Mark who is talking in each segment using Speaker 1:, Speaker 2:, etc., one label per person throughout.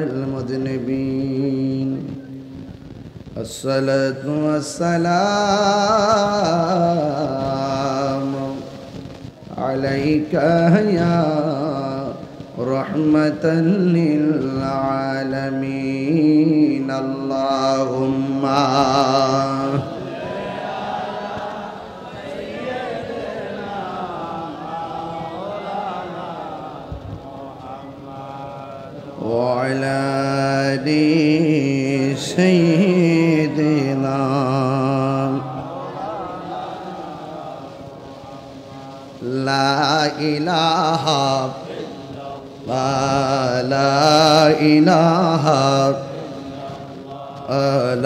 Speaker 1: المذنبين الصلاة والسلام عليك يا رحمة للعالمين اللهم وعلى آل سيدنا لا إله لا إله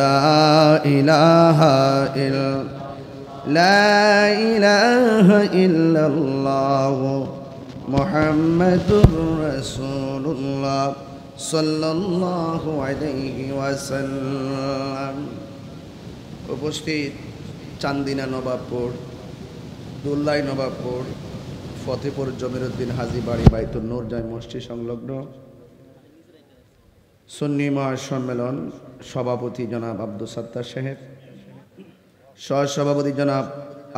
Speaker 1: لا إله إلا لا إله إلا الله محمد رسول الله সাল্লাল্লাহু আলাইহি ওয়াসাল্লাম। উপস্থিত চান্দিনা নবাবপুর, দুল্লাই নবাবপুর, ফতেপুর জমিরুদ্দিন হাজী বাড়ি বাইতুল নূর জামে মসজিদ সংলগ্ন সুন্নি মহাসম্মেলন সভাপতি জনাব আব্দুল সাত্তার সাহেব, সহসভাপতি জনাব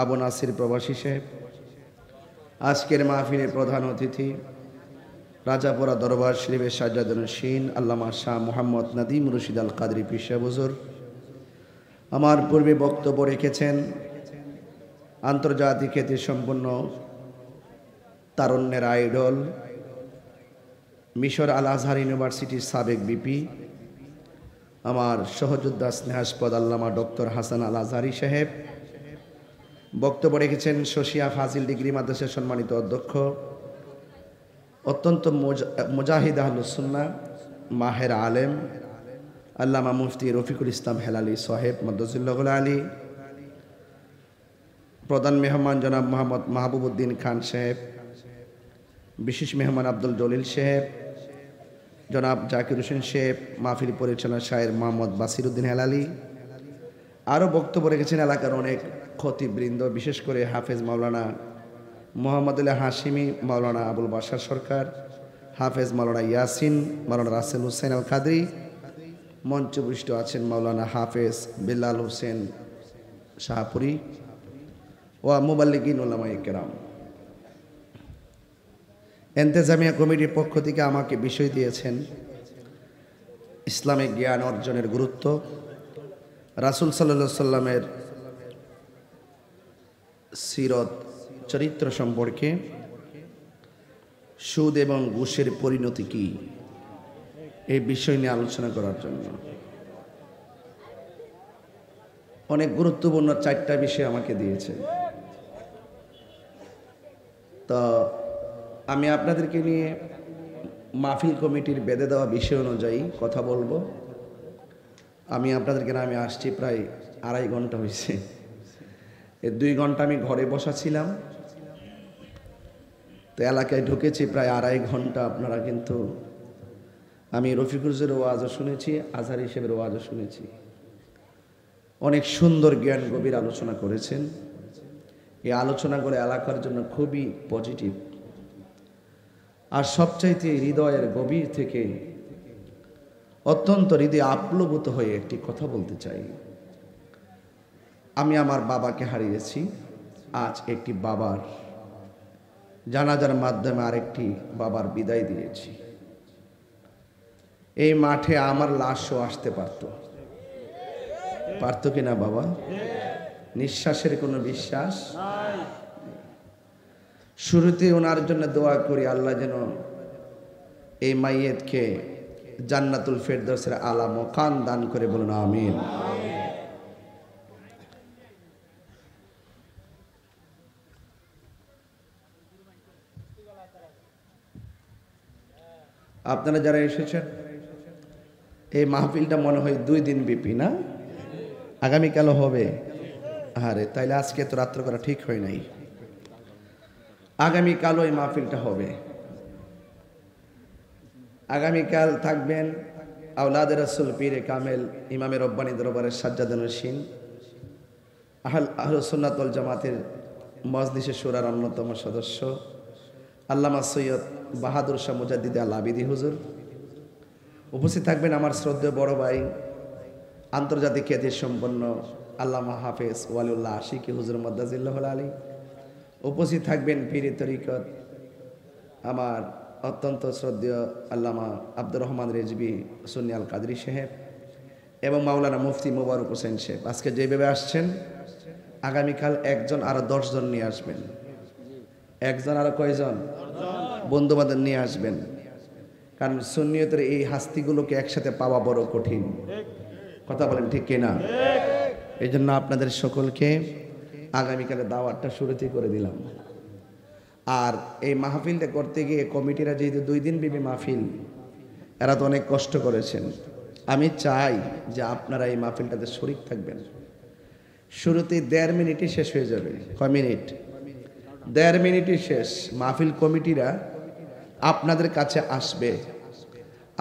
Speaker 1: আবু নাসির প্রবাসী সাহেব, আজকের মাহফিলের প্রধান অতিথি রাজাপুরা দরবার শরীফের সাজ্জাদুন্নশীন আল্লামা শাহ মোহাম্মদ নাদিম রশিদ আল কাদরি পীর সাহেব হুজুর, আমার পূর্বে বক্তব্য রেখেছেন আন্তর্জাতিক খ্যাতি সম্পন্ন তারুণ্যের আইডল মিশর আল আজহার ইউনিভার্সিটির সাবেক বিপি আমার সহযোদ্ধা স্নেহাস্পদ আল্লামা ডক্টর হাসান আল আজহারি সাহেব। বক্তব্য রেখেছেন শশিয়া ফাজিল ডিগ্রি মাদ্রাসার সম্মানিত অধ্যক্ষ অত্যন্ত মুজাহিদ আহলুস সুন্নাহ মাহের আলেম আল্লামা মুফতি রফিকুল ইসলাম হেলালি সাহেব মদ্দাজিল্লাহুল আলী। প্রধান মেহমান জনাব মোহাম্মদ মাহবুবউদ্দিন খান সাহেব, বিশেষ মেহমান আব্দুল জলিল সাহেব, জনাব জাকির হোসেন সাহেব, মাহফিল পরিচালনা শায়ের মোহাম্মদ বাসিরউদ্দিন হেলালি। আরও বক্তব্য রেখেছেন এলাকার অনেক খতিববৃন্দ, বিশেষ করে হাফেজ মাওলানা মোহাম্মদুল্লাহ হাশিমি, মাওলানা আবুল বাশার সরকার, হাফেজ মাওলানা ইয়াসিন, মাওলানা রাসেল হুসেন আল কাদরি। মঞ্চপুষ্ট আছেন মাওলানা হাফেজ বিল্লাল হোসেন শাহপুরি ও মুবাল্লিগিন উলামায়ে কেরাম। এন্তেজামিয়া কমিটির পক্ষ থেকে আমাকে বিষয় দিয়েছেন ইসলামিক জ্ঞান অর্জনের গুরুত্ব, রাসূল সাল্লাল্লাহু আলাইহি সাল্লামের সিরত চরিত্র সম্পর্কে, সুদ এবং ঘুষের পরিণতি কি, এই বিষয় নিয়ে আলোচনা করার জন্য। অনেক গুরুত্বপূর্ণ 4টা বিষয় আমাকে দিয়েছে। তো আমি আপনাদেরকে নিয়ে মাহফিল কমিটির বেঁধে দেওয়া বিষয় অনুযায়ী কথা বলবো। আমি আপনাদেরকে নামে আসছি প্রায় 2.5 ঘন্টা হয়েছে। এই 2 ঘন্টা আমি ঘরে বসা ছিলাম, তো এলাকায় ঢুকেছি প্রায় 2.5 ঘন্টা। আপনারা কিন্তু আমি রফিকুজের ওয়াজও শুনেছি, আজহার হিসেবের ওয়াজও শুনেছি। অনেক সুন্দর জ্ঞান গভীর আলোচনা করেছেন। এই আলোচনাগুলো এলাকার জন্য খুবই পজিটিভ, আর সবচাইতে হৃদয়ের গভীর থেকে অত্যন্ত হৃদয় আপ্লুত হয়ে একটি কথা বলতে চাই। আমি আমার বাবাকে হারিয়েছি। আজ একটি বাবার জানাজার মাধ্যমে আরেকটি বাবার বিদায় দিয়েছি। এই মাঠে আমার লাশও আসতে পারতো কিনা বাবা? নিঃশ্বাসের কোনো বিশ্বাস। শুরুতে ওনার জন্য দোয়া করি, আল্লাহ যেন এই মাইয়েতকে জান্নাতুল ফেরদৌসের আলা মাকাম দান করে, বলুন আমিন। আপনারা যারা এসেছেন, এই মাহফিলটা মনে হয় 2 দিন ব্যাপী না? আগামীকালও হবে? আরে তাইলে আজকে তো রাত্র করা ঠিক হয় নাই। আগামীকালও এই মাহফিলটা হবে। আগামীকাল থাকবেন আওলাদে রাসূল পীরে কামেল ইমামে রব্বানী দরবারের সাজ্জাদুন্নশীন আহলুস সুন্নাত ওয়াল জামাতের মজলিসে শুরার অন্যতম সদস্য আল্লামা সৈয়দ বাহাদুর শাহ মুজাদ্দিদ আল আবিদি হুজুর উপস্থিত থাকবেন আমার শ্রদ্ধেয় বড় ভাই আন্তর্জাতিক খ্যাতি সম্পন্ন আল্লামা হাফেজ ওয়ালিউল্লাহ আশিকি হুজুর মদ্দাজিল্লাহুল আলী। উপস্থিত থাকবেন পীর তরিকত আমার অত্যন্ত শ্রদ্ধেয় আল্লামা আব্দুর রহমান রেজবি সুন্নি আল কাদরি সাহেব এবং মাওলানা মুফতি মোবারক হোসেন সাহেব। আজকে যেভাবে আসছেন আগামীকাল একজন আরো 10 জন নিয়ে আসবেন, একজন আরো কয়জন বন্ধু বান্ধব নিয়ে আসবেন, কারণ সুন্নিয়তের এই হাস্তিগুলোকে একসাথে পাওয়া বড় কঠিন। কথা বলেন ঠিক কিনা? এই জন্য আপনাদের সকলকে আগামীকালের দাওয়াতটা শুরুতেই করে দিলাম। আর এই মাহফিলটা করতে গিয়ে কমিটিরা যেহেতু 2 দিন ব্যাপী মাহফিল, এরা তো অনেক কষ্ট করেছেন। আমি চাই যে আপনারা এই মাহফিলটাতে শরীক থাকবেন। শুরুতেই 1.5 মিনিটই শেষ হয়ে যাবে। কয় মিনিট? 1.5 মিনিটই শেষ। মাহফিল কমিটিরা আপনাদের কাছে আসবে।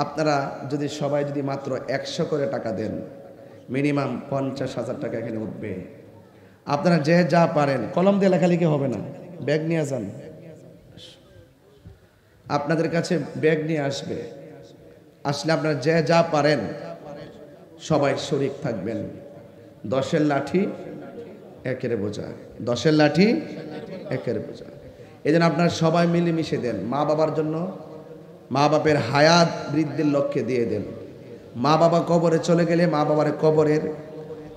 Speaker 1: আপনারা যদি সবাই যদি মাত্র 100 করে টাকা দেন, মিনিমাম 50,000 টাকা এখানে উঠবে। আপনারা যে যা পারেন, কলম দিয়ে লেখালেখি হবে না, ব্যাগ নিয়ে যান। আপনাদের কাছে ব্যাগ নিয়ে আসবে, আসলে আপনারা যে যা পারেন সবাই শরীক থাকবেন। 10-এর লাঠি 1-এর বোঝা, 10-এর লাঠি 1-এর বোঝা। এই জন্য আপনারা সবাই মিলেমিশে দেন। মা বাবার জন্য, মা বাপের হায়াত বৃদ্ধির লক্ষ্যে দিয়ে দেন। মা বাবা কবরে চলে গেলে মা বাবার কবরের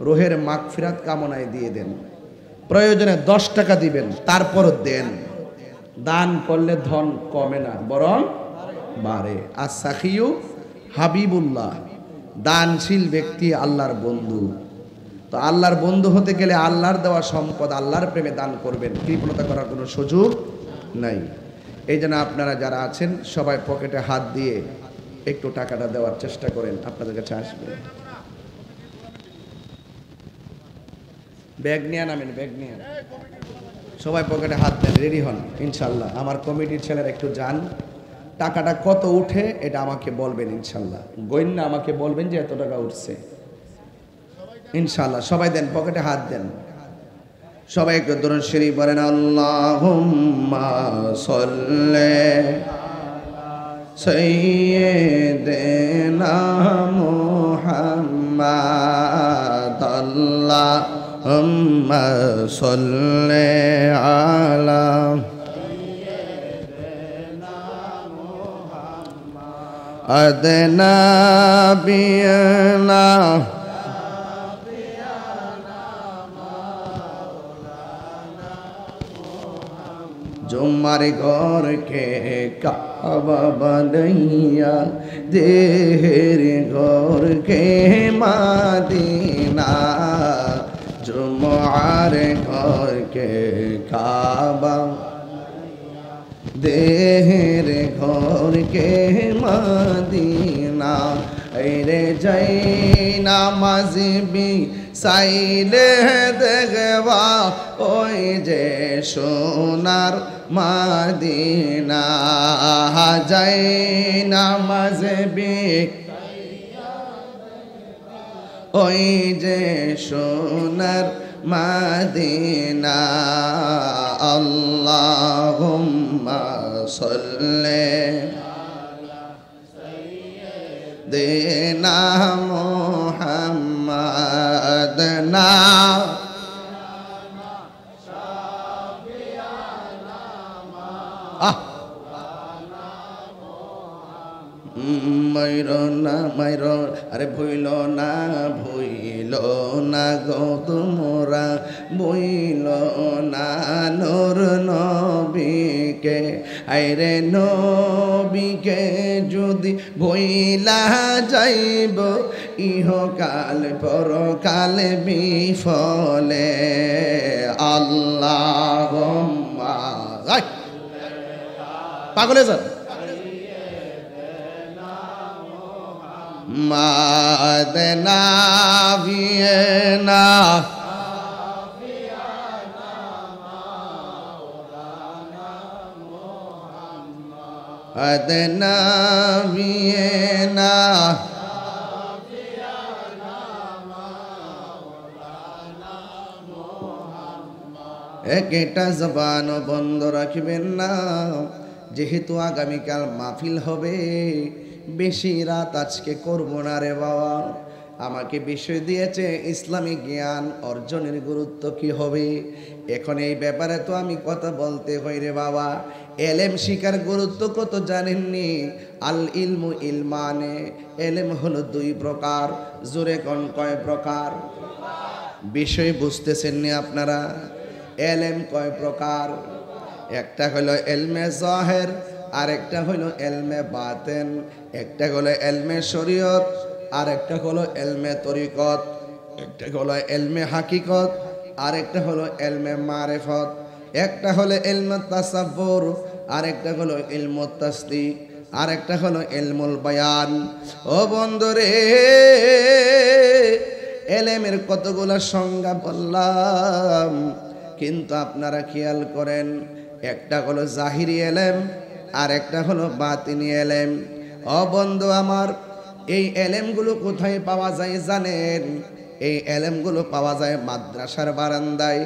Speaker 1: রোহের মাগফিরাত কামনায় দিয়ে দেন। প্রয়োজনে 10 টাকা দিবেন, তারপরও দেন। দান করলে ধন কমে না, বরং বাড়ে। as-সাখিয়ু হাবিবুল্লাহ, দানশীল ব্যক্তি আল্লাহর বন্ধু। তো আল্লাহর বন্ধু হতে গেলে আল্লাহর দেওয়া সম্পদ আল্লাহর প্রেমে দান করবেন, কৃপণতা করার কোনো সুযোগ নাই। এই জন্য আপনারা যারা আছেন সবাই পকেটে হাত দিয়ে একটু টাকাটা দেওয়ার চেষ্টা করেন, আপনাদের কাছে আসবে। ব্যাগ নিয়ে নামেন, ব্যাগ নিয়ে সবাই পকেটে হাত দেন, রেডি হন। ইনশাল্লাহ আমার কমিটির ছেলেরা একটু যান, টাকাটা কত উঠে এটা আমাকে বলবেন। ইনশাল্লাহ গইন্না আমাকে বলবেন যে এত টাকা উঠছে। ইনশাল্লাহ সবাই দেন, পকেটে হাত দেন। সবাই একটু দরুদ শরীফ পড়েন। আল্লাহুম্মা সাল্লি সাইয়্যিদিনা মুহাম্মাদ, আল্লাহুম্মা সাল্লি আলা আদনা বিয়ানা जुम्मर गौर के काबा बनैया, देहर गौर के मदीना, जुम्मर गौर के काबा, देहर गौर के मदीना। रे जैना मजबी साइले देखवा ओई जे सोनार मदीना, जैना मजबी ओई जे सोनार मदीना। अल्लाहुम्मा सल्ले देना मुहम्मद ना मैरो ना मैरो, अरे भूलो ना गो तुमरा, भूलो ना नूर नबी के। आइरे नबी के जुदी भूला जाइब, इहकाल परकाल बिफले। আল্লাহুম্মা পাগলে যান মাদনা ভিয়েনা আদনা ভিয়েনা একটা জবানও বন্ধ রাখবেন না। যেহেতু আগামীকাল মাহফিল হবে, বেশি রাত আজকে করব না রে বাবা। আমাকে বিষয় দিয়েছে ইসলামী জ্ঞান অর্জনের গুরুত্ব কি হবে। এখন এই ব্যাপারে তো আমি কথা বলতে হই রে বাবা। এলেম শিকার গুরুত্ব কত জানেননি? আল ইলমু ইলমানে, এলেম হলো দুই প্রকার। জোরে কোন কয় প্রকার? বিষয় বুঝতেছেন নি আপনারা? এলেম কয় প্রকার? একটা হলো এলমে জাহের, আর একটা হলো এলমে বাতেন। একটা হলো এলমে শরীয়ত, আর একটা হলো এলমে তরিকত। একটা হলো এলমে হাকিকত, আর একটা হলো এলমে মারিফত। একটা হলো এলমে তাসাব্বুর, আর একটা হলো ইলমু তাসদিক, আর একটা হলো ইলমুল বায়ান। ও বন্ধুরে, এলেমের কতগুলো সংজ্ঞা বললাম, কিন্তু আপনারা খেয়াল করেন, একটা হলো জাহিরি এলেম, আর একটা হলো বাতিনি এলেম। ও বন্ধু আমার, এই এলেমগুলো কোথায় পাওয়া যায় জানেন? এই এলেমগুলো পাওয়া যায় মাদ্রাসার বারান্দায়,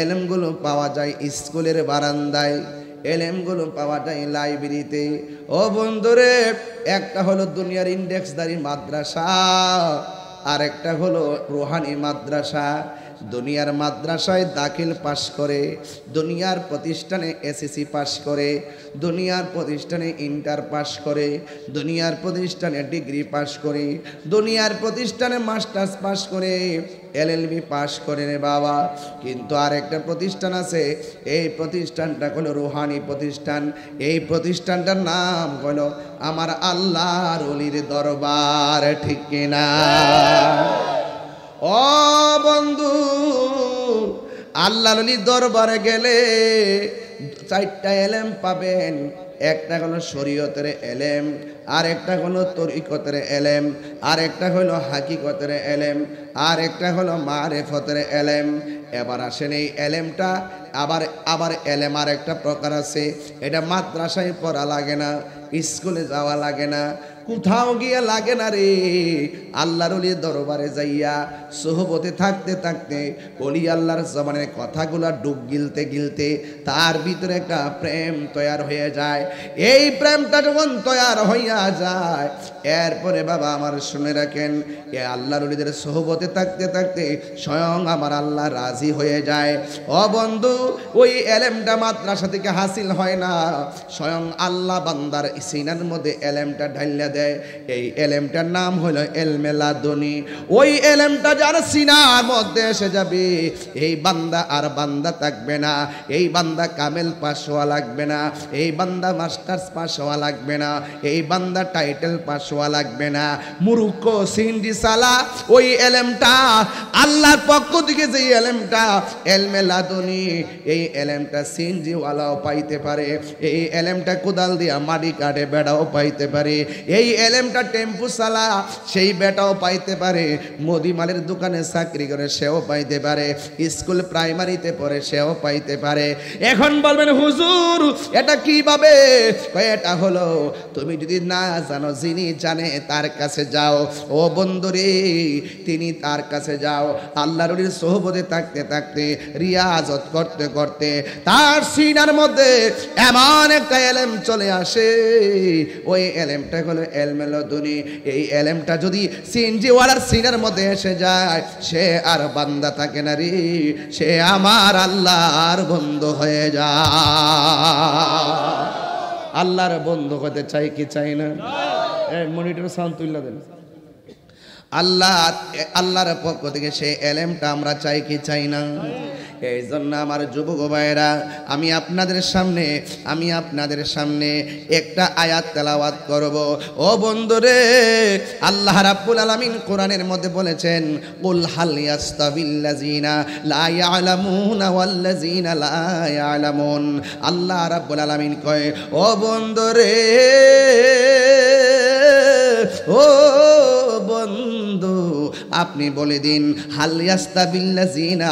Speaker 1: এলেমগুলো পাওয়া যায় স্কুলের বারান্দায়, এলেমগুলো পাওয়া যায় লাইব্রেরিতে। ও বন্ধুরে, একটা হলো দুনিয়ার ইন্ডেক্সদারি মাদ্রাসা, আর একটা হলো রুহানি মাদ্রাসা। দুনিয়ার মাদ্রাসায় দাখিল পাশ করে, দুনিয়ার প্রতিষ্ঠানে এসএসসি পাশ করে, দুনিয়ার প্রতিষ্ঠানে ইন্টার পাশ করে, দুনিয়ার প্রতিষ্ঠানে ডিগ্রি পাশ করে, দুনিয়ার প্রতিষ্ঠানে মাস্টার্স পাশ করে, এলএলবি পাশ করে রে বাবা। কিন্তু আরেকটা প্রতিষ্ঠান আছে, এই প্রতিষ্ঠানটা হলো রুহানি প্রতিষ্ঠান। এই প্রতিষ্ঠানটার নাম হলো আমার আল্লাহর ওলির দরবার। ঠিক কিনা? ও বন্ধু, আল্লাহর ওলির দরবারে গেলে চারটা এলেম পাবেন। একটা হলো শরীয়তের এলেম, আর একটা হলো তরিকতের এলেম, আর একটা হলো হাকিকতের এলেম, আর একটা হলো মারিফতের এলেম। এবার আসেন, এই এলেমটা আবার এলেম আর একটা প্রকার আছে। এটা মাদ্রাসায় পড়া লাগে না, স্কুলে যাওয়া লাগে না, কোথাও গিয়ে লাগে না রে। আল্লাহর ওলির দরবারে যাইয়া সোহবতে থাকতে থাকতে ওলি আল্লাহর জবানের কথাগুলা ডুব গিলতে গিলতে তার ভিতরে একটা প্রেম তৈয়ার হয়ে যায়। এই প্রেমটা যখন তৈয়ার হইয়া যায়, এরপরে বাবা আমার শুনে রাখেন, এ আল্লাহর ওলিদের সোহবতে থাকতে থাকতে স্বয়ং আমার আল্লাহ রাজি হয়ে যায়। ও বন্ধু, ওই এলেমটা মাদ্রাসা থেকে হাসিল হয় না, স্বয়ং আল্লাহ বান্দার সিনার মধ্যে এলেমটা ঢাইলা দেয়। এই এলেমটার নাম হলো এলমে লাদুনি। ওই এলেমটা যার সিনার মধ্যে এসে যাবে, এই বান্দা আর বান্দা থাকবে না, এই বান্দা কামেল পাস হওয়া লাগবে না, এই বান্দা মাস্টার্স পাস হওয়া লাগবে না, এই বান্দা টাইটেল পাস হওয়া লাগবে না। মুরুক্ষ সিন্ডি সালা, ওই এলেমটা আল্লাহর পক্ষ থেকে যে এলেমটা এলমে লাদুনি, এই এলেমটা সিনজিওয়ালাও পাইতে পারে, এই এলেমটা কোদাল দিয়া মাটি কাটে বেড়াও পাইতে পারে, এই এলেমটা টেম্পু চালা সেই বেটাও পাইতে পারে, মুদিমালের দোকানে চাকরি করে সেও পাইতে পারে, স্কুল প্রাইমারিতে পড়ে সেও পাইতে পারে। এখন বলবেন হুজুর এটা কিভাবে? এটা হলো, তুমি যদি না জানো, যিনি জানে তার কাছে যাও। ও বন্ধুরে, তিনি তার কাছে যাও। আল্লাহর ওলির সোহবতে থাকতে থাকতে, রিয়াজত করতে করতে তার সিনার মধ্যে এমন একটা এলেম চলে আসে, ওই এলেমটা হলো এলমে লাদুনি। এই এলেমটা যদি সিনজিওয়ালার সিনার মধ্যে এসে যায়, সে আর বান্দা থাকে না রে, সে আমার আল্লাহর বন্ধু হয়ে যায়। আল্লাহর বন্ধু হতে চাই কি চাই না? মনিটর সাউন্ড তুলে দেন। আল্লাহর পক্ষ থেকে সেই এলেমটা আমরা চাই কি চাই না? এই জন্য আমার যুবক ভাইয়েরা, আমি আপনাদের সামনে একটা আয়াত তেলাওয়াত করব। ও বন্ধুরে, আল্লাহ রাব্বুল আলামিন কোরআনের মধ্যে বলেছেন, কুল হাল ইয়াস্তাবিল্লাযিনা লা ইয়ালামুনা ওয়াল্লাযিনা লা ইয়ালামুন। আল্লাহ রাব্বুল আলামিন কয়, ও বন্ধুরে, ও বন্ধু, আপনি বলে দিন, হাল ইয়াস্তাবিল্লাযিনা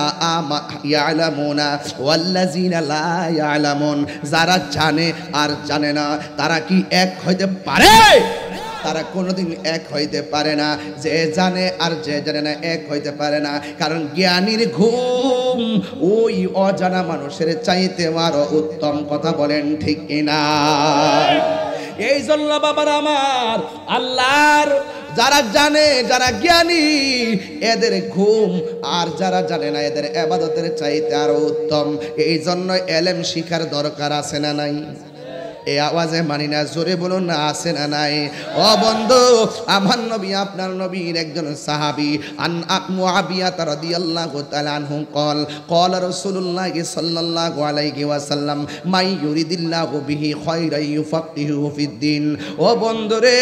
Speaker 1: ইয়ালামুনা ওয়াল্লাযিনা লা ইয়ালামুন, যারা জানে আর জানে না তারা কি এক হইতে পারে? তারা কোনোদিন এক হইতে পারে না। যে জানে আর যে জানে না এক হইতে পারে না, কারণ জ্ঞানীর ঘুম ওই অজানা মানুষের চাইতে আরো উত্তম। কথা বলেন ঠিক কিনা? এই জন্য বাবার আমার আল্লাহর যারা জানে, যারা জ্ঞানী, এদের ঘুম, আর যারা জানে না এদের ইবাদতের চাইতে আরো উত্তম। এই জন্য ইলম শিখার দরকার আছে না নাই? এই আওয়াজে মানি না, জোরে বলুন না, আছে না নাই? ও বন্ধু, আমার নবী আপনার নবীর একজন সাহাবী আন মুআবিয়া রাদিয়াল্লাহু তাআলা আনহু قال قال رسول الله صلى الله عليه وسلم من يريد الله به خيرا يفقهه في الدين। ও বন্ধু রে,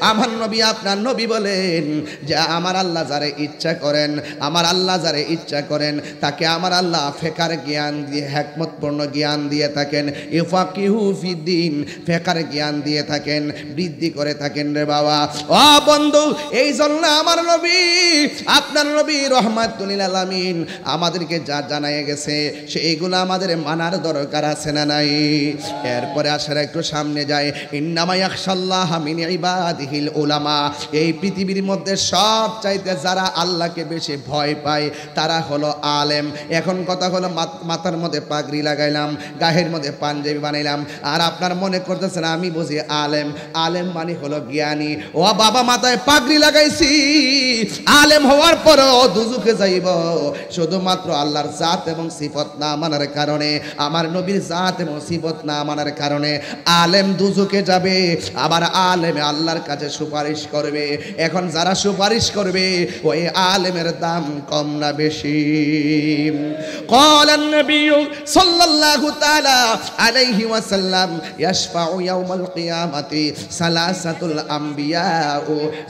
Speaker 1: আমার নবী আপনার নবী বলেন যে আমার আল্লাহ যারে ইচ্ছা করেন, আমার আল্লাহ যারে ইচ্ছা করেন তাকে আমার আল্লাহ ফিকার জ্ঞান দিয়ে, হিকমতপূর্ণ জ্ঞান দিয়ে থাকেন। ইফাকিহু ফি দিন, ফিকার জ্ঞান দিয়ে থাকেন, বৃদ্ধি করে থাকেন রে বাবা। ও বন্ধু, এই জন্য আমার নবী আপনার নবী রহমাতুল লিল আলামিন আমাদেরকে যা জানায় গেছে সেইগুলো আমাদের মানার দরকার আছে না নাই? এরপরে আসার একটু সামনে যায়, ইন্নামা ইয়াখশাল্লাহ মিন ইবাদিহিল উলামা। এই পৃথিবীর মধ্যে সব চাইতে যারা আল্লাহকে বেশি ভয় পায় তারা হলো আলেম। এখন কথা হলো মাথার মধ্যে পাগড়ি লাগাইলাম, গায়ের মধ্যে পাঞ্জাবি বানাইলাম, আর আপনার মনে করতেছেন আমি বুঝি আলেম। আলেম মানে হলো জ্ঞানী। ও বাবা, মাথায় পাগড়ি লাগাইছি, আলেম হওয়ার পরও দুজুকে যাইব শুধুমাত্র আল্লাহর জাত এবং সিফত না মানার কারণে, আমার নবীর জাত এবং সিফত না মানার কারণে আলেম দুজুকে যাবে। আবার আলেমে আল্লাহর কাছে সুপারিশ করবে। এখন যারা সুপারিশ করবে ওই আলেমের দাম কম না বেশি? قال النبي صلى الله تعالى عليه وسلم يشفع يوم القيامة ثلاثة الأنبياء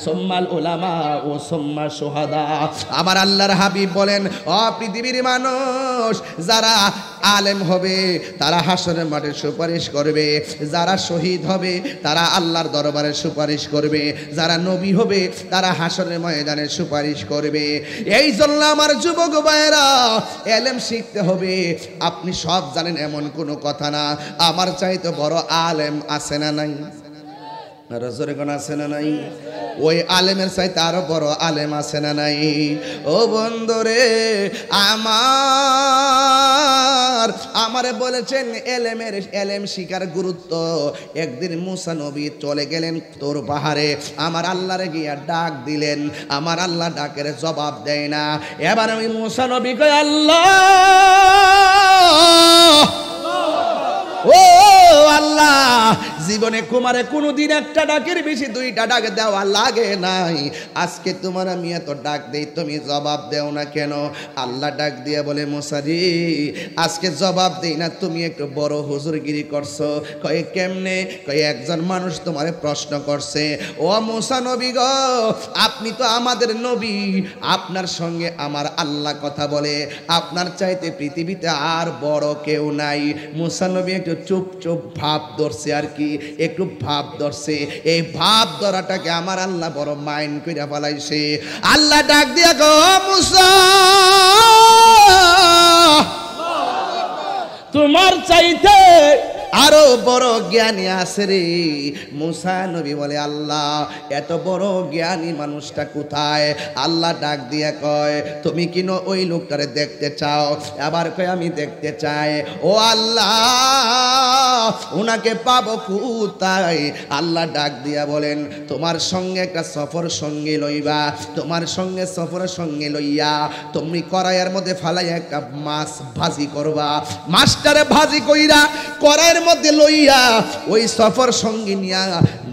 Speaker 1: ثم العلماء ثم الشهداء। আমার আল্লাহর হাবিব বলেন, ও পৃথিবীর মানুষ, যারা আলেম হবে তারা হাসরের মাঠে সুপারিশ করবে, যারা শহীদ হবে তারা আল্লাহর দরবারে সুপারিশ করবে, যারা নবী হবে তারা হাসরের ময়দানে সুপারিশ করবে। এই জন্য আমার যুবক ভাইয়েরা, ইলম শিখতে হবে। আপনি সব জানেন এমন কোনো কথা না। আমার চাইতে বড় আলেম আছে না নাই? রজরে কোন আছে না নাই? ওই আলেমের চাইতে আরো বড় আলেম আছে না নাই? ও বন্ধুরে আমারে বলেছেন এলেম শিকার গুরুত্ব। একদিন মুসা নবী চলে গেলেন তোর পাহাড়ে, আমার আল্লাহরে গিয়া ডাক দিলেন, আমার আল্লাহ ডাকের জবাব দেয় না। এবার আমি মুসা নবী কই, আল্লাহ ও আল্লাহ, জীবনে কুমারে কোনোদিন একটা ডাকের বেশি দুইটা ডাক দেওয়া লাগে নাই, আজকে তোমার আমি এত ডাক দেই তুমি জবাব দেও না কেন? আল্লাহ ডাক দিয়ে বলে, মুসা রে, আজকে জবাব দেই না, তুমি একটু বড় হুজুরগিরি করছো। কয়ে কেমনে? কয়ে একজন মানুষ তোমারে প্রশ্ন করছে, ও মুসা নবী গো, আপনি তো আমাদের নবী, আপনার সঙ্গে আমার আল্লাহ কথা বলে, আপনার চাইতে পৃথিবীতে আর বড় কেউ নাই। মুসা নবী একটু চুপ চুপ ভাব ধরছে, আর কি একটু ভাব ধরছে। এই ভাব ধরাটাকে আমার আল্লাহ বড় মাইন্ড কইরা ফেলাইছে। আল্লাহ ডাক দিয়া গো, মুসা তোমার চাইতে আরো বড় জ্ঞানী আছে রে। মুসা নবী বলে, আল্লাহ এত বড় জ্ঞানী মানুষটা কোথায়? আল্লাহ ডাক দিয়া কয়, তুমি কি ওই লোকটারে দেখতে চাও? আবার কয়, আমি দেখতে চাই। ও আল্লাহ, উনাকে পাবো কোথায়? আল্লাহ ডাক দিয়া বলেন, তোমার সঙ্গে একটা সফর সঙ্গে লইবা, তোমার সঙ্গে সফর সঙ্গে লইয়া তুমি কড়াইয়ের মধ্যে ফালাইয়া একটা মাছ ভাজি করবা। মাছটারে ভাজি কইরা কড়াইয়ের মধ্যে লইয়া ওই সফর সঙ্গী নিয়া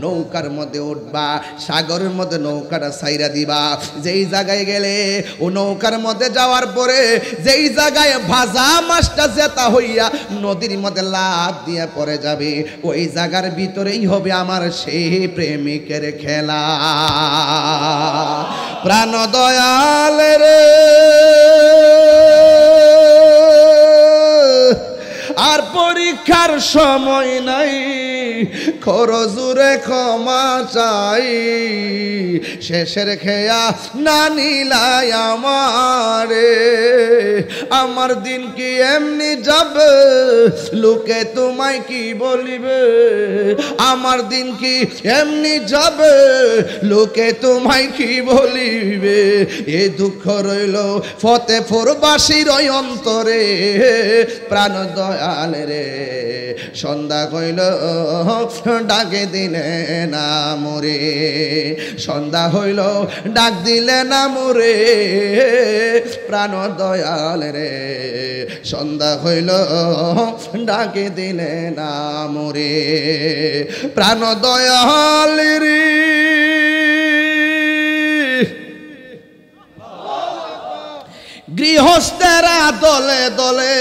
Speaker 1: নৌকার মধ্যে উঠবা, সাগরের মধ্যে নৌকাটা ছাইরা দিবা। যেই জায়গায় গেলে ও নৌকার মধ্যে যাওয়ার পরে যেই জায়গায় ভাজা মাছটা জেতা হইয়া নদীর মধ্যে লাফ দিয়ে পড়ে যাবে, ওই জায়গার ভিতরেই হবে আমার সেই প্রেমিকের খেলা। প্রাণ দয়াল রে, আর পরীক্ষার সময় নাই, খরজুরে ক্ষমা চাই, শেষের খেয়া না নিলাই আমারে আমার দিন কি এমনি যাবে লোকে তোমায় কি বলিবে আমার দিন কি এমনি যাবে লোকে তোমায় কি বলিবে এ দুঃখ রইল ফতেপুরবাসীর অন্তরে প্রাণ দয়াল রে সন্ধ্যা হইল ডাকে দিলে না মোরে সন্ধ্যা হইল ডাক দিলে না মোরে প্রাণ দয়াল রে সন্ধ্যা হইল ডাকে দিলে না মোরে প্রাণ দয়াল রে গৃহস্থেরা দলে দলে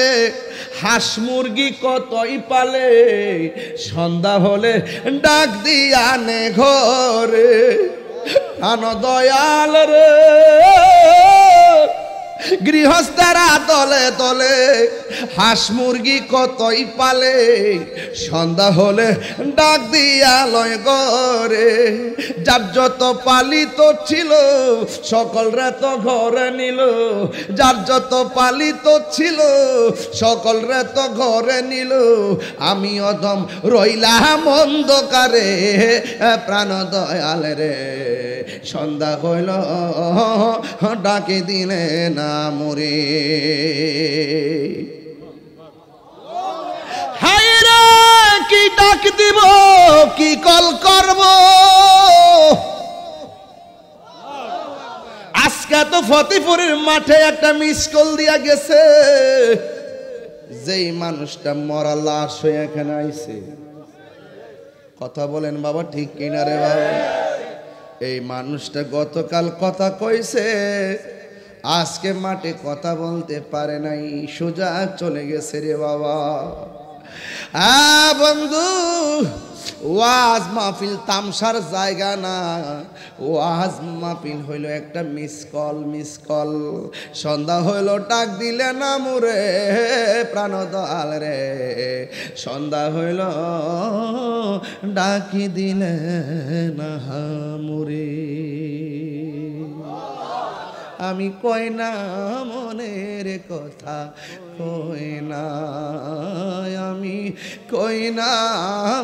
Speaker 1: হাঁস মুরগি কতই পালে সন্ধ্যা হলে ডাক দিয়ানে ঘরে প্রাণ দয়াল রে গৃহস্থেরা দলে দলে হাঁস মুরগি কতই পালে সন্ধ্যা হলে ডাক দিয়া লয় ঘরে যার যত পালিত ছিল সকলরা তো ঘরে নিল যার যত পালিত ছিল সকলরা তো ঘরে নিল আমি অদম রইলাম অন্ধকারে প্রাণ দয়াল রে সন্ধ্যা হইল ডাকে দিলে না মোরে হায়রে কি ডাক দিব কি কল করব আজকে তো ফতেপুরের মাঠে একটা মিস কল দিয়া গেছে যেই মানুষটা মরা লাশ হয়ে এখানে আইছে কথা বলেন বাবা ঠিক কিনা রে বাবা এই মানুষটা গতকাল কথা কইছে আজকে মাঠে কথা বলতে পারে নাই সোজা চলে গেছে রে বাবা বন্ধু ওয়াজ মাহফিল তামসার জায়গা না ওয়াজ মাহফিল হইল একটা মিস কল সন্ধ্যা হইল ডাক দিলে না মোরে প্রাণ দয়াল রে সন্ধ্যা হইল ডাকি দিলে না মোরে আমি কই না মনের কথা কই না আমি কই না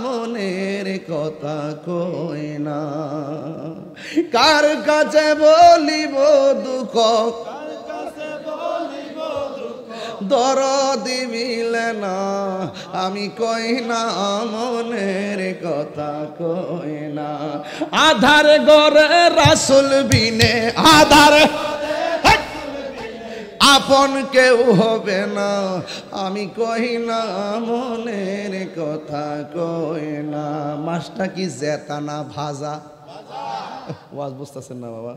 Speaker 1: মনের কথা কই না কার কাছে বলিব দুঃখ দরদ মিলে না আমি কই না মনের কথা কই না আধার গরে রাসূল বিনে আধার আপন কেউ হবে না আমি কই না মনের কথা কই না মাছটা কি জেতা না ভাজা ওয়াজ বুঝতেছেন না বাবা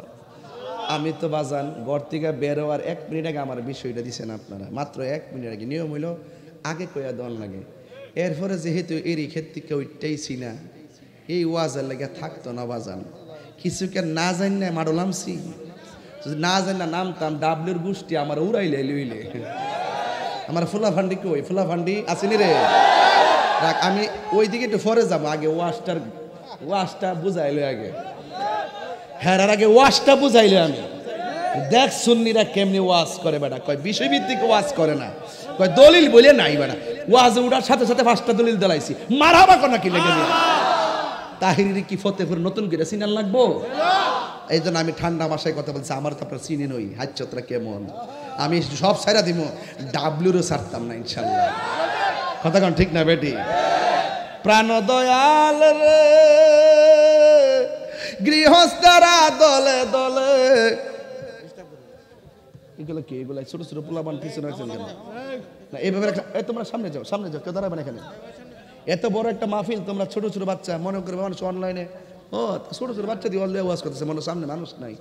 Speaker 1: আমি তো বাজান ঘর থেকে বের হওয়ার 1 মিনিট আগে আমার বিষয়টা দিছেন আপনারা মাত্র 1 মিনিট আগে নিয়ম হইল আগে কইয়া দন লাগে এরপরে যেহেতু এরই ক্ষেত্রে কেউ উঠতেইছি না এই ওয়াজের লেগে থাকতো না বাজান কিছুকে না জানি না মারলামছি না জানি না নামতাম ডাবলুর গোষ্ঠী আমার উড়াইলে লইলে আমার ফুলা ফান্ডি কই ফুলা ফান্ডি আসেনি রে রাখ আমি ওই দিকে একটু পরে যাবো আগে ওয়াশটা বুঝাইলে আগে হ্যাঁ আগে ওয়াশটা বুঝাইলে আমি দেখ সুন্নিরা কেমনি ওয়াজ করে বেটা কয় বিষয়ভিত্তিক ওয়াজ করে না কয় দলিল বলে নাই বেটা ওয়াজে উঠার সাথে সাথে 5টা দলিল দিলাইছি মারাবা কোনা কি লেগে তাহিরি কি ফতেপুর নতুন করে সিনাল লাগবো এই জন্য আমি ঠান্ডা ভাষায় কথা বলছি আমার তো আপনার চিনি নই হাজ্জতরা কেমন আমি সব ছাইরা দিব ডাবলুরও ছাড়তাম না ইনশাল্লাহ কথা কোন ঠিক না বেটি প্রাণ দয়াল রে গৃহস্থরা দলে দলে এগুলো কি এগুলো ছোট ছোট পোলাপান পিছনে রাখছেন কেন না এইভাবে তোমরা সামনে যাও কেউ দাঁড়াবে না এখানে এত বড় একটা মাহফিল তোমরা ছোট ছোট বাচ্চা মনে করবে মানুষ অনলাইনে ও ছোট ছোট বাচ্চা দিয়ে অনলাইনে ওয়াজ করতেছে মনে সামনে মানুষ নাই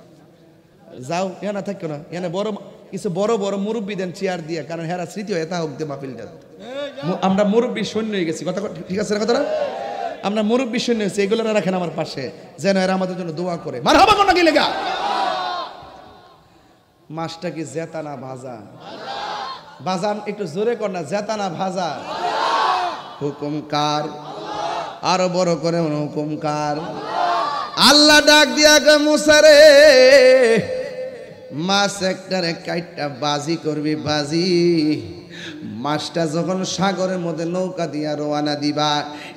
Speaker 1: যাও এখানে থাকো না এখানে বড় কিছু বড় বড় মুরব্বী দেন চেয়ার দিয়ে কারণ হেরা স্মৃতি হয় তা হোক দিয়ে মাহফিলটা আমরা মুরব্বী সৈন্য হয়ে গেছি কথা ঠিক আছে কথাটা আমরা মুরব্বী সৈন্য হয়েছি এগুলো রাখেন আমার পাশে যেন এরা আমাদের জন্য দোয়া করে মারহাবা কোন নাকি লেগা মাছটা কি জেতা না ভাজা বাজান একটু জোরে কর না জেতা না ভাজা হুকুম কার আরো বড় করে হুকুম কার আল্লাহ ডাক দিয়া গে মুসা রে মাছ একটারে কাইটটা বাজি করবি বাজি মাছটা যখন সাগরের মধ্যে নৌকা দিয়া রওনা দিবা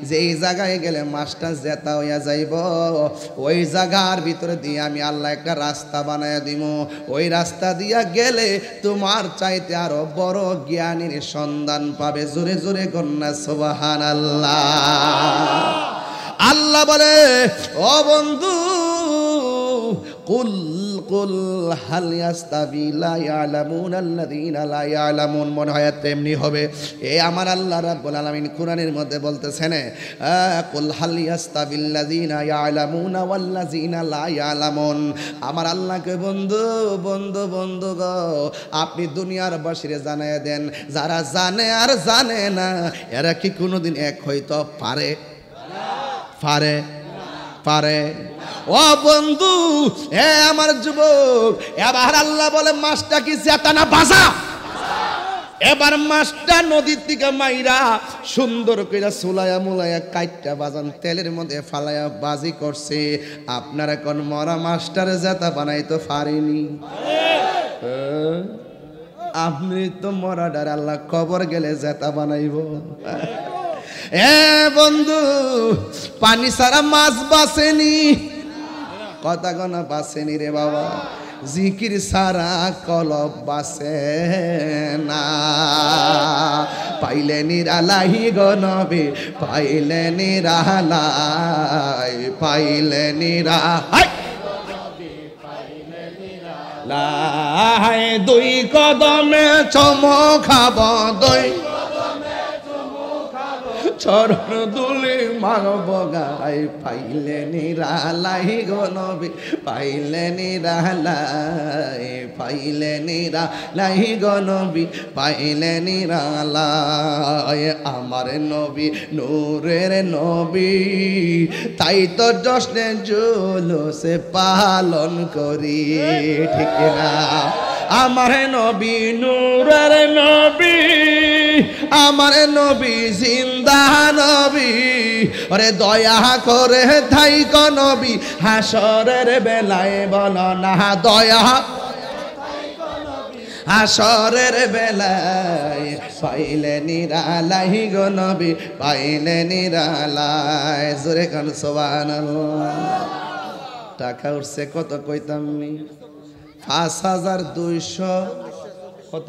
Speaker 1: যেই জায়গায় গেলে মাছটা জেতা হইয়া যাইব ওই জায়গার ভিতরে দিয়ে আমি আল্লাহ একটা রাস্তা বানায়া দিব ওই রাস্তা দিয়া গেলে তোমার চাইতে আরো বড় জ্ঞানীর সন্ধান পাবে জোরে জোরে কন্যা সুবহানাল্লাহ আল্লাহ বলে ও বন্ধু কুল কুল হাল ইয়াস্তাবি লা ইয়ালামুন আল্লাযীনা লা ইয়ালামুন মনে হয় তেমনি হবে এ আমার আল্লাহ রাব্বুল আলামিন কোরআনের মধ্যে বলতেছেন কুল হাল ইয়াস্তাবিল লাযীনা ইয়ালামুনা ওয়াল লাযীনা লা ইয়ালামুন আমার আল্লাহকে বন্ধু বন্ধু বন্ধু গো আপনি দুনিয়ার বাসীরে জানায় দেন যারা জানে আর জানে না এরা কি কোনোদিন এক হইতে পারে পারে পারে ও বন্ধু এ আমার যুবক এবার আল্লাহ বলে মাছটা কি জেতা না বাজা এবার মাছটা নদীর থেকে মাইরা সুন্দর কইরা সুলায়া মুলায়া কাইটটা বাজান তেলের মধ্যে ফালায়া বাজি করছে আপনারা কোন মরা মাছটারে জেতা বানাইতে পারেনি আপনি তো মরাডার আল্লাহ কবর গেলে জেতা বানাইব এ বন্ধু পানি সারা মাছ বাসেনি কথা গনা বাসেনি রে বাবা জিকির সারা কলব বাসে না পাইলে নিরালাই গনবে পাইলে নিরালাই পাইলে নিরালাই দুই কদমে চমকাব দুই চরণ দুলি মানব গাই পাইলে নিরালাই গনবি পাইলে নিরালাই পাইলে নিরালাই গনবি পাইলে নিরালাই আমার নবী নূরের নবী তাই তো জশ্নে জুলুসে পালন করি ঠিক না আমার নবী নূরের নবী আমার নবী জিন্দা নবী ওরে দয়া করে থাইক নবী হাসরের বেলায় বলো না দয়া হাসরের বেলায় পাইলে নিরালাই গো নবী পাইলে নিরালাই জোরে কান সুবহানাল্লাহ টাকা উঠছে কত কইতাম নি 5200 কত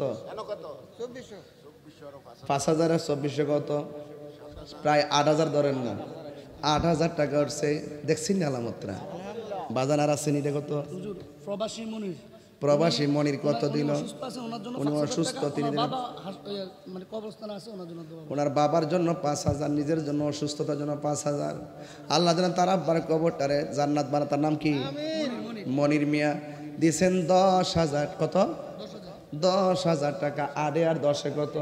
Speaker 1: 5000 আর 2400 কত প্রায় 8000 ধরেন না 8000 টাকা উঠছে দেখছেন না আলামতরা বাজার আর আছে নি কত প্রবাসী মনির কত দিল উনি অসুস্থ তিনি ওনার বাবার জন্য 5000 নিজের জন্য অসুস্থতার জন্য 5000 আল্লাহ যেন তার আব্বার কবরটারে জান্নাত বানা তার নাম কি মনির মিয়া দিয়েছেন 10,000 কত 10,000 টাকা আড়ে আর 10 কত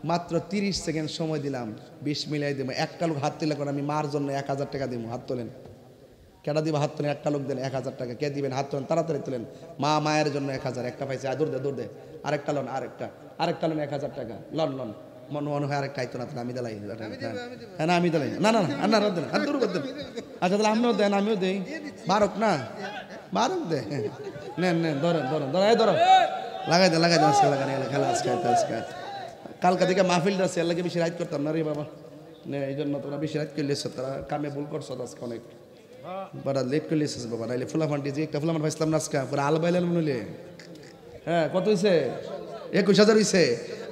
Speaker 1: মাত্র 30 সেকেন্ড সময় দিলাম 20 মিলাই দেবো একটা লোক হাত তুলে করে আমি মার জন্য 1000 টাকা দিব হাত তোলেন কেডা দিব হাত তোলেন একটা লোক দেন 1000 টাকা কে দিবেন হাত তোলেন তাড়াতাড়ি তোলেন মা মায়ের জন্য 1000 একটা পাইছে দৌড় দে আরেকটা লোন আরেকটা লোন 1000 টাকা লন মনে হয় আরেকটা আইতো না আমি দিলাই হ্যাঁ না আমি দিলাই না দেন আর দূর দেন আচ্ছা তাহলে আমিও দেন আমিও দেই বারক না বারক দে নেন ধরো লাগাই দে আজকে লাগানি খেলা আজকে কালকা থেকে মাহফিলটা আছে আল্লাহকে বেশি রাইট করতাম না রে বাবা না এই জন্য তোমরা বেশি রাইট করলে তারা কামে ভুল করছো আজকে অনেক বড় লেট করলে এসেছে বাবা নাইলে ফুলাফান ডিজে একটা ফুলাফান পাইছিলাম না আজকে পুরো আলবাইলেন মনে হ্যাঁ কত হয়েছে 21,000 হয়েছে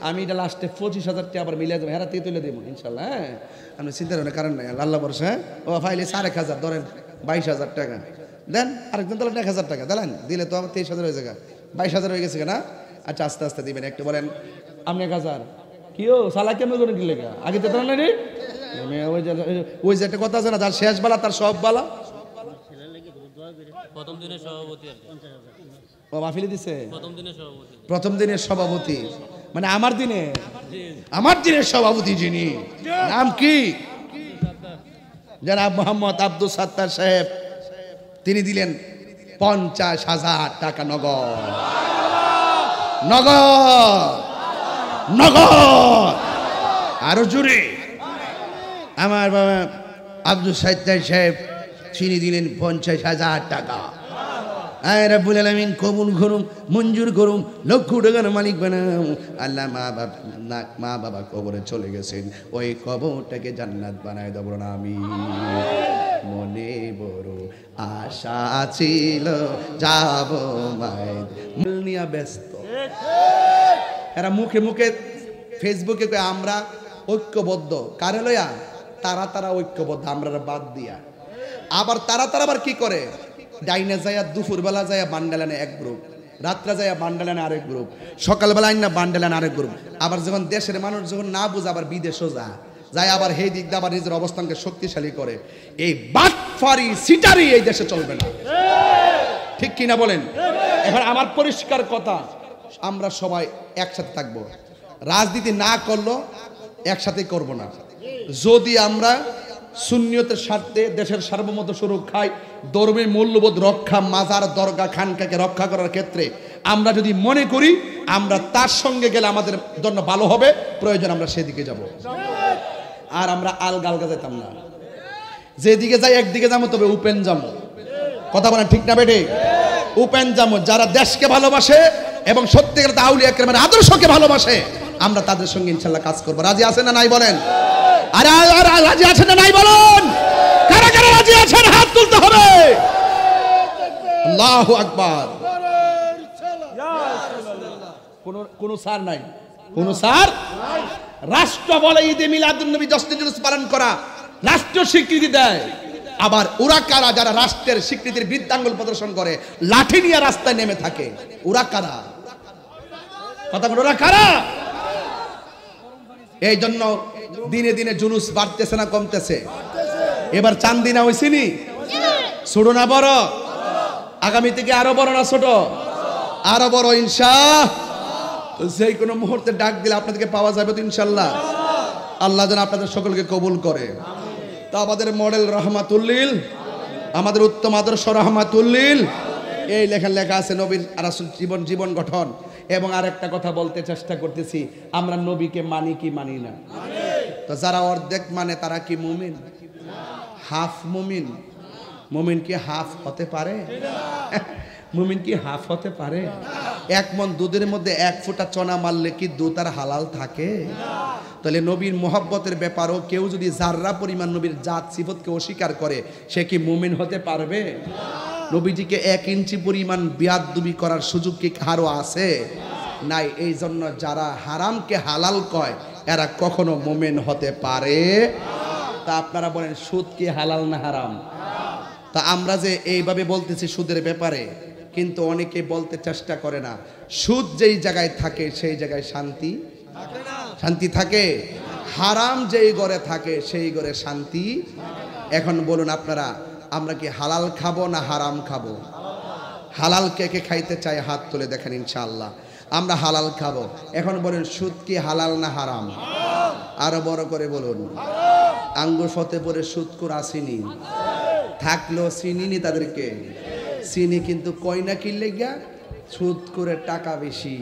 Speaker 1: আমি এটা লাস্টে 25,000 টাকা আবার মিলিয়ে দেবো হেরা দিয়ে তুলে দেবো ইনশাল্লাহ হ্যাঁ আপনি চিন্তা করেন কারণ নাই আল্লাহ ভরসা হ্যাঁ ও ফাইলে 1,500 ধরেন 22,000 টাকা দেন আরেকজন তাহলে 1,000 টাকা দিলেন দিলে তো আমার 23,000 হয়ে যাবে 22,000 হয়ে গেছে না আচ্ছা আস্তে আস্তে দিবেন একটু বলেন আপনি 1,000 কি ও সালা কেমন করে দিলে আগে তো না রে ওই যে একটা কথা আছে না যার শেষ বেলা তার সব বেলা
Speaker 2: প্রথম দিনের সভাপতি
Speaker 1: ও মাহফিলে দিছে প্রথম দিনের সভাপতি মানে আমার দিনের সভাপতি যিনি নাম কি জনাব মোহাম্মদ আব্দুল সাত্তার সাহেব তিনি দিলেন 50,000 টাকা নগদ আরো জোরে আমার বাবা আব্দুল সাত্তার সাহেব চিনি দিলেন 50,000 টাকা। আয় রাব্বুল আলামিন কবুল করুন, মঞ্জুর করুন, লক্ষ টাকার মালিক বানাও। আল্লাহ মা বাবা কবরে চলে গেছেন, ওই কবরটাকে জান্নাত বানায় দেব না আমি। মনে বড় আশা ছিল যাব মায়ের নিয়া ব্যস্ত। এরা মুখে মুখে ফেসবুকে কয় আমরা ঐক্যবদ্ধ, কারে লয়া? তারা ঐক্যবদ্ধ, আমরা বাদ দিয়া। আবার তারা আবার কি করে? ডাইনে যায় দুপুরবেলা যায় বান্ডালানে এক গ্রুপ, রাত্রে যায় বান্ডালানে আরেক গ্রুপ, সকালবেলা আইনা বান্ডালানে আরেক গ্রুপ। আবার যখন দেশের মানুষ যখন না বুঝে আবার বিদেশও যায় আবার সেই দিক দিয়ে আবার নিজের অবস্থানকে শক্তিশালী করে। এই বাটফারি সিটারি এই দেশে চলবে না, ঠিক কিনা বলেন? এখন আমার পরিষ্কার কথা, আমরা সবাই একসাথে থাকবো। রাজনীতি না করলো একসাথে করব না। যদি আমরা সুন্নিয়তের স্বার্থে দেশের সার্বভৌমত্ব সুরক্ষায়, ধর্মের মূল্যবোধ রক্ষা, মাজার দরগা খানকাকে রক্ষা করার ক্ষেত্রে আমরা যদি মনে করি আমরা তার সঙ্গে গেলে আমাদের জন্য ভালো হবে, প্রয়োজন আমরা সেদিকে যাব। আর আমরা আলগা যেতাম না। যেদিকে যাই একদিকে যাবো, তবে উপেন যাবো। কথা বলেন ঠিক না বেটে? উপেন যাবো। যারা দেশকে ভালোবাসে এবং সত্যিকার আউলিয়া কেরামের আদর্শকে ভালোবাসে, আমরা তাদের সঙ্গে ইনশাল্লাহ কাজ করবো। রাজি আছেন না নাই বলেন? আরে রাজি আছেন না নাই বলুন? কারা কারা রাজি আছেন হাত তুলতে হবে। আল্লাহু আকবার। কোন সার নাই, কোন সার। রাষ্ট্র বলে ঈদে মিলাদুন নবী জশ্নে জুলুস পালন করা রাষ্ট্র স্বীকৃতি দেয়। আবার ওরা কারা যারা রাষ্ট্রের স্বীকৃতির বৃদ্ধাঙ্গুল প্রদর্শন করে, লাঠি নিয়ে রাস্তায় নেমে থাকে? ওরা কারা? কথা বল, ওরা কারা? এই জন্য দিনে দিনে জুলুস বাড়তেছে না কমতেছে? এবার চান্দিনা হইছিনি? ছোট না বড়? আগামী থেকে আরো বড় না ছোট? আরো বড় ইনশাআল্লাহ। যেই কোনো মুহূর্তে ডাক দিলে আপনাদেরকে পাওয়া যাবে তো ইনশাআল্লাহ। আল্লাহ যেন আপনাদের সকলকে কবুল করে। তা আমাদের মডেল রহমাতুল্লিল, আমাদের উত্তম আদর্শ রহমাতুল্লিল, এই লেখা আছে নবীর রাসূল জীবন গঠন। এবং আরেকটা কথা বলতে চেষ্টা করতেছি, আমরা নবীকে মানি কি মানি না? তো যারা অর্ধেক মানে তারা কি মুমিন? হাফ মুমিন? মুমিন কি হাফ হতে পারে? মুমিন কি হাফ হতে পারে? এক মন দুধের মধ্যে এক ফোঁটা চনা মারলে কি দুধ আর হালাল থাকে? তাহলে নবীর মোহাব্বতের ব্যাপারও কেউ যদি জাররা পরিমাণ নবীর জাত সিফতকে অস্বীকার করে, সে কি মুমিন হতে পারবে? নবীজিকে 1 ইঞ্চি পরিমাণ বিয়াদবি করার সুযোগ কি কারো আছে? নাই। এই জন্য যারা হারামকে হালাল কয়, এরা কখনো মুমিন হতে পারে। তা আপনারা বলেন সুদ কি হালাল না হারাম? তা আমরা যে এইভাবে বলতেছি সুদের ব্যাপারে, কিন্তু অনেকে বলতে চেষ্টা করে না সুদ যেই জায়গায় থাকে সেই জায়গায় শান্তি থাকে। হারাম যেই ঘরে থাকে সেই ঘরে শান্তি। এখন বলুন আপনারা, আমরা কি হালাল খাবো না হারাম খাবো? হালাল কে কে খাইতে চায় হাত তুলে দেখেন, ইনশাআল্লাহ আমরা হালাল খাবো। এখন বলেন সুদ কি হালাল না হারাম? আরো বড় করে বলুন। আঙ্গুর ফতেপুরে সুদখোর আসেনি, থাকলেও চিনিনি তাদেরকে। চিনি কিন্তু কয়না কিনলে গিয়া সুদ করে টাকা বেশি,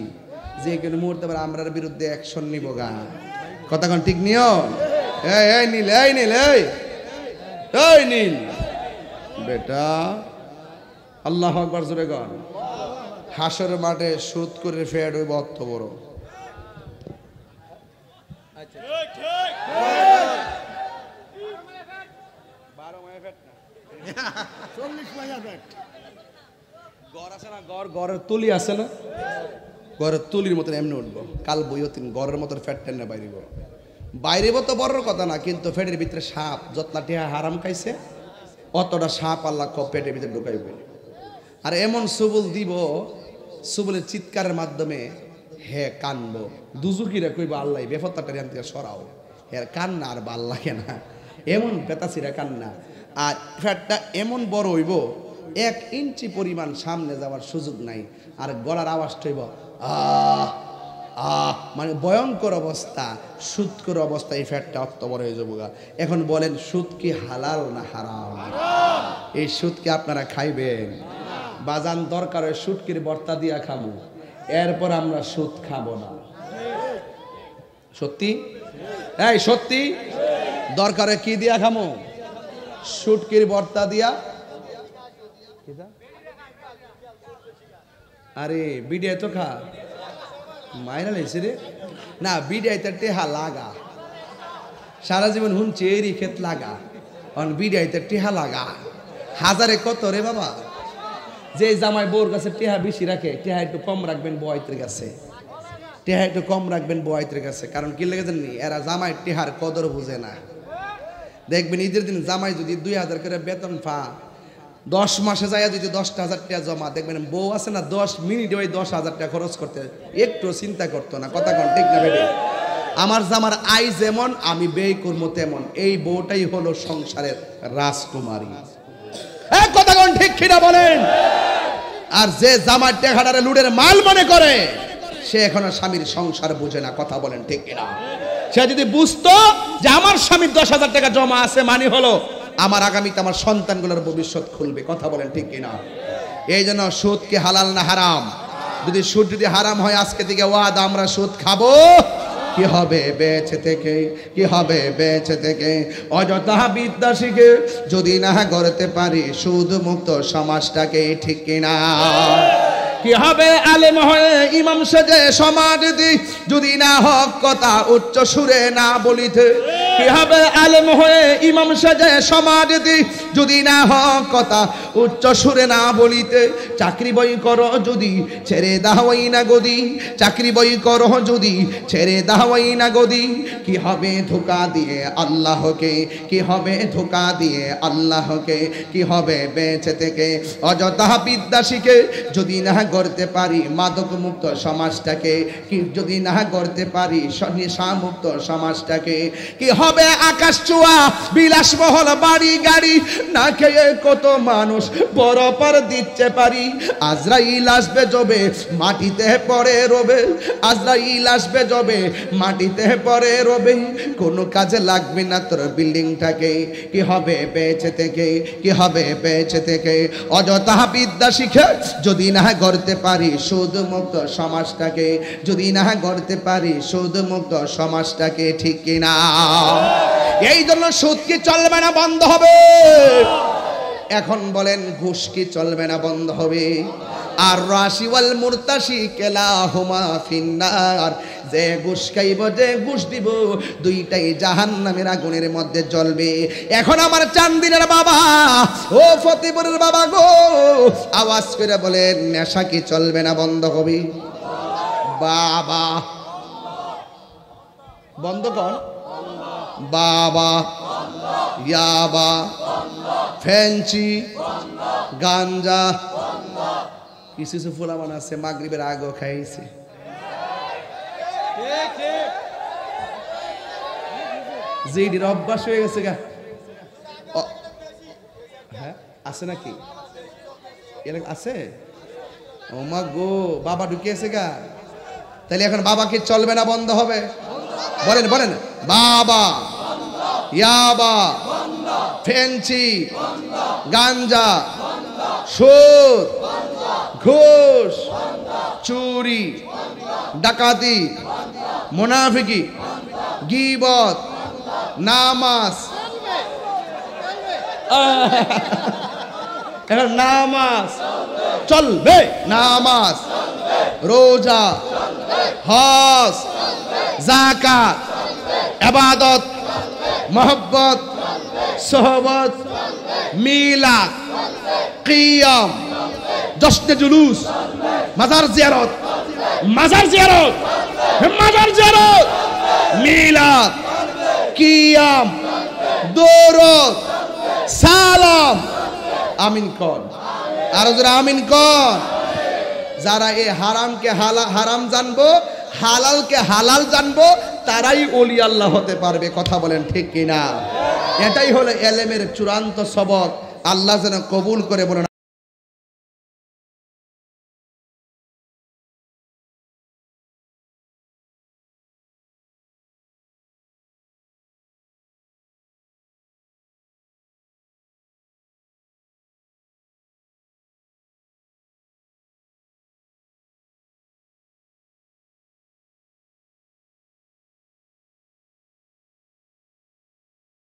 Speaker 1: যে কোনো মুহূর্তে আমরার বিরুদ্ধে অ্যাকশন নিব গা। কথা কোন ঠিক নিয়ম? এই নীল, এই নীল, এই নীল বেটা, আল্লাহু আকবার জোরে গান। হাসরের মাঠে সুদ করে ফেড হইব অত বড়। গড়ের তুলি আছে না, গড়ের তুলির মতন এমনি উঠবো। কাল বইও তিন গড়ের মতন ফ্যাট টেনে বাইরেব তো বড় কথা না, কিন্তু ফ্যাটের ভিতরে সাপ যতলা টিহা হারাম খাইছে অতটা সাপ আল্লাহ পেটের ভিতরে ঢুকাইবে। আর এমন সুবুল দিব, সুবুলের চিৎকারের মাধ্যমে হে কানবো। দুজুকিরা কইবা আল্লাহ বেফত্তাটা এখান থেকে সরাও, হ্যাঁ কান্না আর ভাল লাগে না, এমন বেতাসিরা কান্না। আর ফ্যাটটা এমন বড় হইব 1 ইঞ্চি পরিমাণ সামনে যাওয়ার সুযোগ নাই। আর গলার আওয়াজটা হইব আহ আহ, মানে ভয়ঙ্কর অবস্থা, সুদকর অবস্থা। এই ফ্যাটটা অত বড় হয়ে যাবো। এখন বলেন সুদ কি হালাল না হারাম? এই সুদকে আপনারা খাইবেন? বাজান দরকার হয় সুদকির বর্তা দিয়া খাবো, এরপর আমরা সুদ খাবো না। সত্যি? এই সত্যি? দরকারে কি দিয়া খামো? শুটকির ভর্তা দিয়া, আরে বিডিয়াই তো খা মাইরা লেছে রে না, বিডিয়াই তো টেহা লাগা, সারা জীবন হুন চেরি ক্ষেত লাগা, বিডিয়াই তো টেহা লাগা, হাজারে কত রে বাবা। যে জামাই বোর কাছে টেহা বেশি রাখে, টেহা একটু কম রাখবেন বয়তের কাছে, টেহা একটু কম রাখবেন বয়তের কাছে। কারণ কি লেগে জানি, এরা জামাই টেহার কদর বুঝে না। দেখবেন ঈদের দিন জামাই যদি 2000 করে বেতন পা, 10 মাসে যায় যদি 10,000 টাকা জমা, দেখবেন বউ আছে না 10 মিনিটে ওই 10,000 টাকা খরচ করতে একটু চিন্তা করতো না। কথা কোন ঠিক না বেটে? আমার জামার আয় যেমন আমি ব্যয় করবো তেমন, এই বউটাই হলো সংসারের রাজকুমারী। কথা কোন ঠিক কিনা বলেন? আর যে জামার টেহাডারে লুডের মাল মনে করে, সে এখনো স্বামীর সংসার বুঝে না। কথা বলেন ঠিক কিনা? সে যদি বুঝতো যে আমার স্বামীর 10,000 টাকা জমা আছে, মানে হলো আমার আগামীতে আমার সন্তানগুলোর ভবিষ্যৎ খুলবে। কথা বলেন ঠিক কিনা? এই জন্য সুদ কি হালাল না হারাম? যদি সুদ যদি হারাম হয়, আজকে থেকে ওয়াদা আমরা সুদ খাবো। কি হবে বেঁচে থেকে, কি হবে বেঁচে থেকে? অযথা বিদ্যা শিখে যদি না গড়তে পারি সুদ মুক্ত সমাজটাকে, ঠিক কিনা? কি হবে আলেম হয়ে ইমাম সেজে সমাজ দি, যদি না হক কথা উচ্চ সুরে না বলিতে? কি হবে আলেম হয়ে ইমাম সেজে সমাজ দি, যদি না হক কথা উচ্চ সুরে না বলিতে? চাকরি বই করো যদি ছেড়ে দাওয়াই না গদি, চাকরি বই করো যদি ছেড়ে দাওয়াই না গদি। কি হবে ধোঁকা দিয়ে আল্লাহকে, কি হবে ধোঁকা দিয়ে আল্লাহকে? কি হবে বেঁচে থেকে? অযথা বিদ্যা শিখে যদি না গড়তে পারি মাদক মুক্ত সমাজটাকে, কি যদি না গড়তে পারি নেশা মুক্ত সমাজটাকে? কি হবে আকাশ ছোঁয়া বিলাসবহুল বাড়ি গাড়ি, না খেয়ে কত মানুষ পরপার দিচ্ছে পারি। আজরাইল আসবে যবে মাটিতে পড়ে রবে, আজরাইল আসবে যবে মাটিতে পড়ে রবে, কোনো কাজে লাগবে না তোর বিল্ডিংটাকে। কি হবে বেঁচে থেকে, কি হবে বেঁচে থেকে? অযথা বিদ্যা শিখে যদি না গড়তে পারি সুদ মুক্ত সমাজটাকে, যদি না গড়তে পারি সুদ মুক্ত সমাজটাকে, ঠিক কিনা? এই জন্য সুদ কি চলবে না বন্ধ হবে? এখন বলেন ঘুষ কি চলবে না বন্ধ হবে? আর রাশি ওয়াল মুরতাশি কেলাহুমা ফিন্নার, যে ঘুষ খাইব যে ঘুষ দিব দুইটাই জাহান্নামের আগুনের মধ্যে জ্বলবে। এখন আমার চান্দিনের বাবা, ও ফতিপুরের বাবা গো, আওয়াজ করে বলেন নেশা কি চলবে না বন্ধ হবে? বাবা বন্ধ কর, বাবা ইয়াবা ফেন্সি গাঞ্জা, কিছু কিছু ফুলামান আছে মাগরিবের আগেও খাইছে। যেটির অভ্যাস হয়ে গেছে গা। হ্যাঁ আছে নাকি? আছে? ও মা গো, বাবা ঢুকিয়েছে গা। তাহলে এখন বাবা কি চলবে না বন্ধ হবে? বলেন বলেন, বাবা ইয়াবা ফেন্সি গাঞ্জা সুদ ঘুষ চুরি ডাকাতি মুনাফিকি গীবত নামাজ, এখন নামাজ চলবে, নামাজ রোজা হজ যাকাত ইবাদত মোহব্বত সোহবত মিলাদ কিয়াম জশ্নে জুলুস মাজার জিয়ারত, মাজার জিয়ারত, মাজার জিয়ারত মিলাদ কিয়াম দরুদ সালাম। আমিন কর, আর যারা আমিন কর। যারা এই হারামকে হারাম জানবো, হালালকে হালাল জানবো, তারাই ওলি আল্লাহ হতে পারবে। কথা বলেন ঠিক কিনা? এটাই হলো এলেমের চূড়ান্ত সবক। আল্লাহ যেন কবুল করে বলেন।